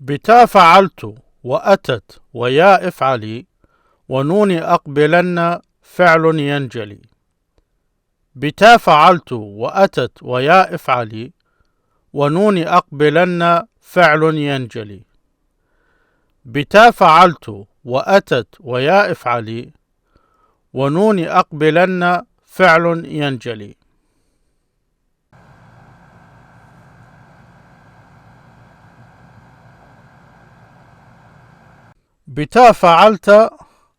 بتا فعلت وأتت ويا افعلي ونون أقبلن فعل ينجلي. بتا فعلت وأتت ويا افعلي ونون أقبلن فعل ينجلي. بتا فعلت وأتت ويا افعلي ونون أقبلن فعل ينجلي. بتا فعلت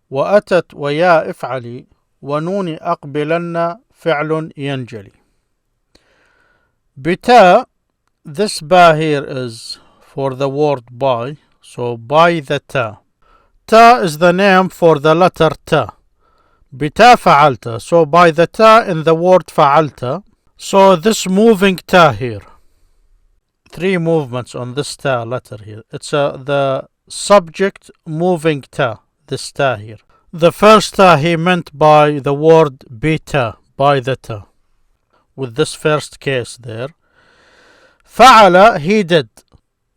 وأتت ويا افعلي ونون أقبلن فعل ينجلي. بتا, this ba here is for the word by, so by the ta. Ta is the name for the letter ta. بتا فعلت, so by the ta in the word فعلت, so this moving ta here, 3 movements on this ta letter here. It's the subject moving ta, this ta here. The first ta he meant by the word beta, by the ta, with this first case there. فعل, he did.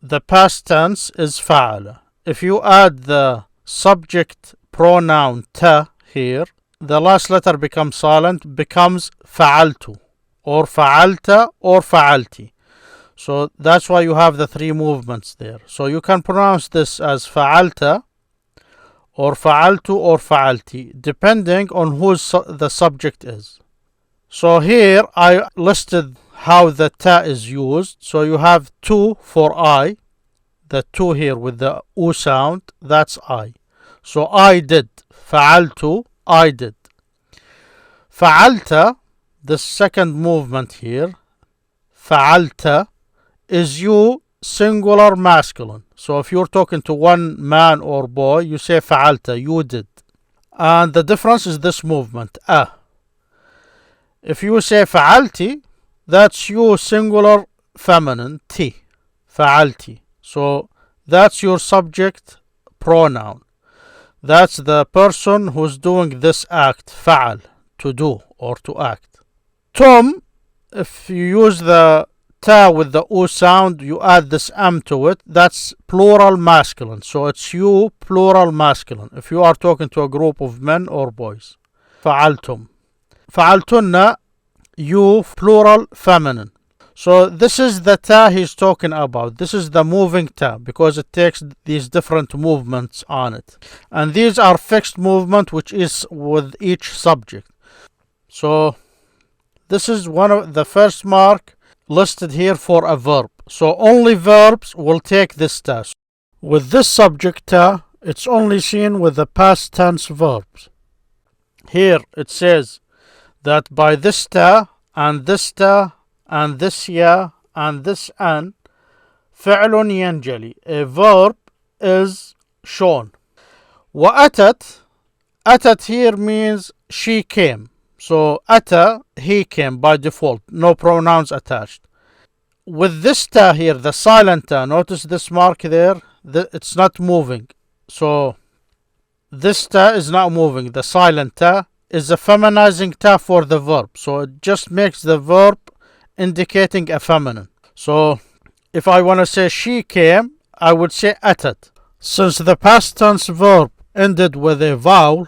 The past tense is فعل. If you add the subject pronoun ta here, the last letter becomes silent, becomes فعلت or فعلت or فعلتي. So that's why you have the 3 movements there. So you can pronounce this as فعلت or فعلت or فعلتي, depending on who the subject is. So here I listed how the ta is used. So you have 2 for I, the 2 here with the u sound, that's I. So I did, فعلت, I did. فعلت, the second movement here, فعلت, is you singular masculine. So if you're talking to one man or boy, you say فعلت, you did. And the difference is this movement, a. If you say فعلتي, that's you singular feminine, t, فعلتي. So that's your subject pronoun. That's the person who's doing this act, فعل, to do or to act. Tom, if you use the ta with the u sound, you add this m to it, that's plural masculine. So it's you plural masculine if you are talking to a group of men or boys. فعلتم. فعلتن, you plural feminine. So this is the ta he's talking about. This is the moving ta because it takes these different movements on it. And these are fixed movement which is with each subject. So this is one of the first mark listed here for a verb. So only verbs will take this ta. With this subject ta, it's only seen with the past tense verbs. Here it says that by this ta and this ta and this ya and this an, فعل ينجلي, a verb is shown. وأتت, أتت here means she came. So أتى, he came by default, no pronouns attached. With this ta here, the silent ta, notice this mark there, it's not moving. So this ta is not moving. The silent ta is a feminizing ta for the verb. So it just makes the verb indicating a feminine. So if I want to say she came, I would say أتت. Since the past tense verb ended with a vowel,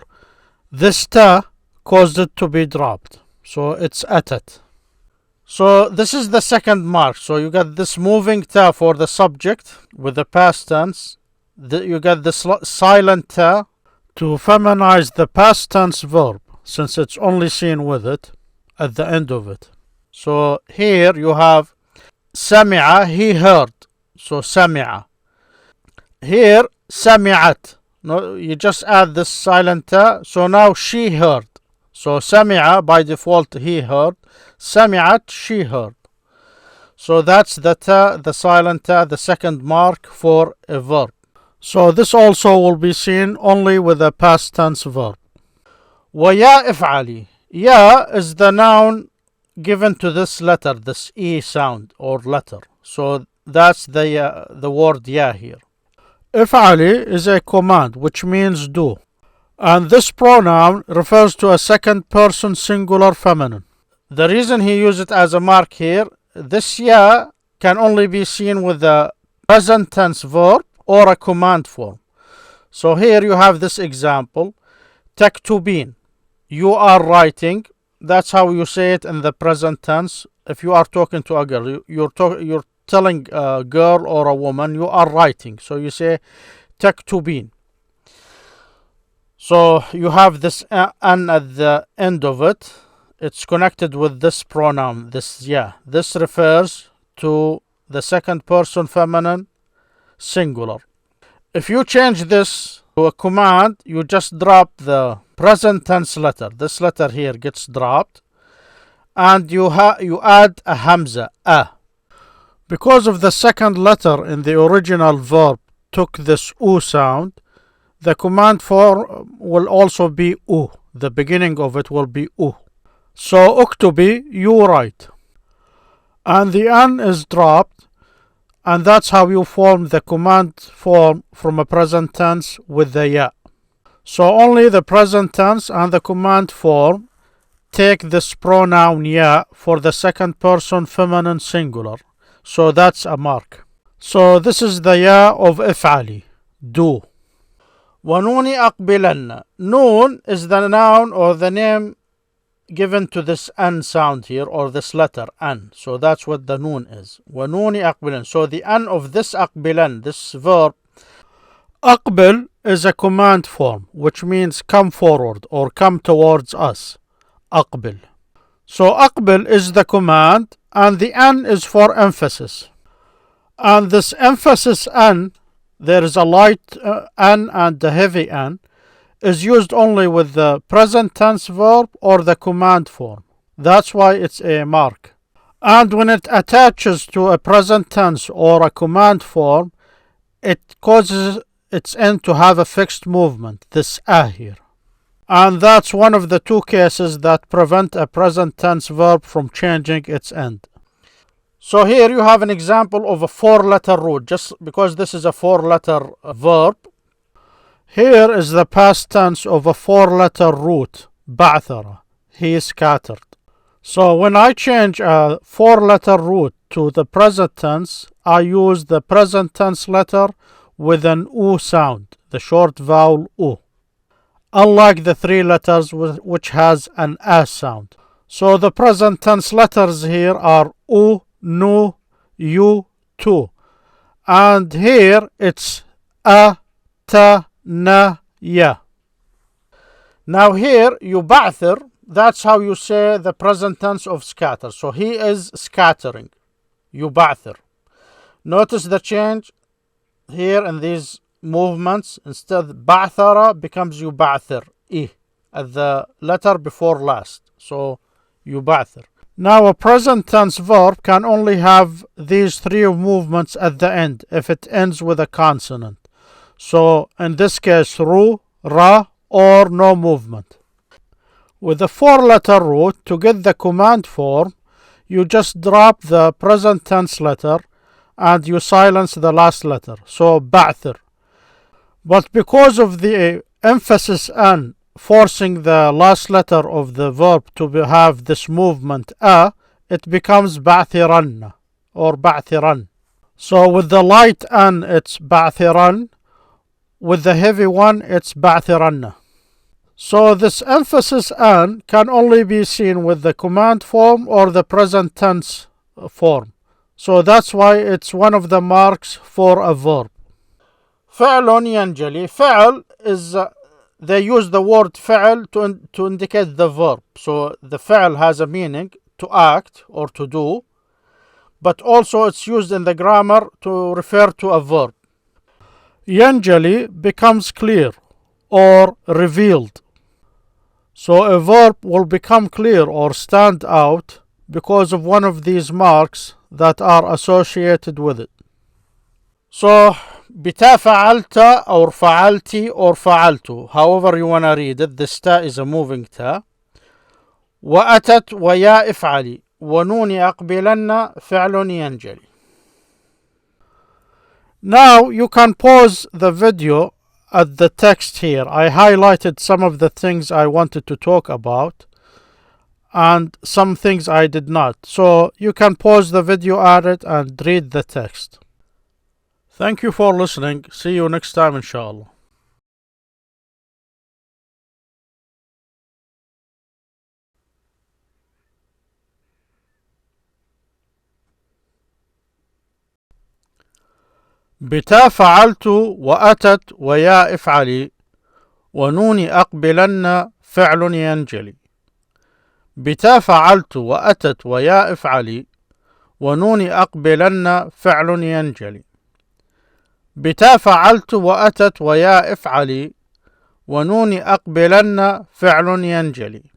this ta caused it to be dropped. So it's أتت. So this is the second mark. So you got this moving ta for the subject with the past tense. You got this silent ta to feminize the past tense verb, since it's only seen with it at the end of it. So here you have سمع, he heard. So سمع. Here سمعت. No, you just add this silent ta. So now she heard. So سمع, by default he heard. سمعت, she heard. So that's the ta, the silent ta, the second mark for a verb. So this also will be seen only with a past tense verb. ويا افعلي. Ya is the noun given to this letter, this e sound or letter. So that's the word ya here. افعلي is a command which means do. And this pronoun refers to a second person singular feminine. The reason he used it as a mark here, this ya can only be seen with the present tense verb or a command form. So here you have this example. تكتبين. You are writing. That's how you say it in the present tense. If you are talking to a girl, you're telling a girl or a woman you are writing. So you say تكتبين. So you have this an at the end of it. It's connected with this pronoun. This refers to the second person feminine singular. If you change this to a command, you just drop the present tense letter. This letter here gets dropped, and you add a hamza, a. Because of the second letter in the original verb took this u sound, the command form will also be u. The beginning of it will be u. So uktubi, you write. And the an is dropped, and that's how you form the command form from a present tense with the ya. So only the present tense and the command form take this pronoun ya for the second person feminine singular. So that's a mark. So this is the ya of if'ali, do. ونوني أقبلن. Noon is the noun or the name given to this an sound here, or this letter an. So that's what the noon is. ونوني أقبلن. So the an of this أقبلن, this verb, أقبل is a command form, which means come forward or come towards us. أقبل. So أقبل is the command, and the an is for emphasis. And this emphasis an, there is a light an and a heavy an, is used only with the present tense verb or the command form. That's why it's a mark. And when it attaches to a present tense or a command form, it causes its end to have a fixed movement, this a here. And that's one of the two cases that prevent a present tense verb from changing its end. So here you have an example of a four-letter root, just because this is a four-letter verb. Here is the past tense of a four-letter root, بعثر. He scattered. So when I change a four-letter root to the present tense, I use the present tense letter with an u sound, the short vowel u, unlike the three letters which has an a sound. So the present tense letters here are u, nu, you, tu. And here it's a, ta, na, ya. Now here, يبعثر, that's how you say the present tense of scatter. So he is scattering. يبعثر. Notice the change here in these movements. Instead, بعثر becomes يبعثر. At the letter before last. So يبعثر. Now a present tense verb can only have these three movements at the end if it ends with a consonant. So in this case, ru, ra, or no movement. With the four-letter root, to get the command form, you just drop the present tense letter and you silence the last letter. So بعثر. But because of the emphasis an forcing the last letter of the verb to have this movement a, it becomes بعثرن or بعثرن. So with the light an, it's بعثرن. With the heavy one, it's بعثرن. So this emphasis an can only be seen with the command form or the present tense form. So that's why it's one of the marks for a verb. فعل ينجلي. فعل is they use the word فعل to indicate the verb. So the فعل has a meaning, to act or to do, but also it's used in the grammar to refer to a verb. ينجلي becomes clear or revealed. So a verb will become clear or stand out because of one of these marks that are associated with it. So بتا فعلت or فعلتي or فعلت, however you want to read it, this ta is a moving ta. وأتت ويا افعلي ونون أقبلن فعل ينجلي. Now you can pause the video at the text here. I highlighted some of the things I wanted to talk about and some things I did not. So you can pause the video at it and read the text. Thank you for listening. See you next time inshallah. بتا فعلت وأتت ويا افعلي ونون أقبلن فعل ينجلي. بتا فعلت وأتت ويا افعلي ونون أقبلن فعل ينجلي. بتا فعلت وأتت ويا افعلي ونون أقبلن فعل ينجلي.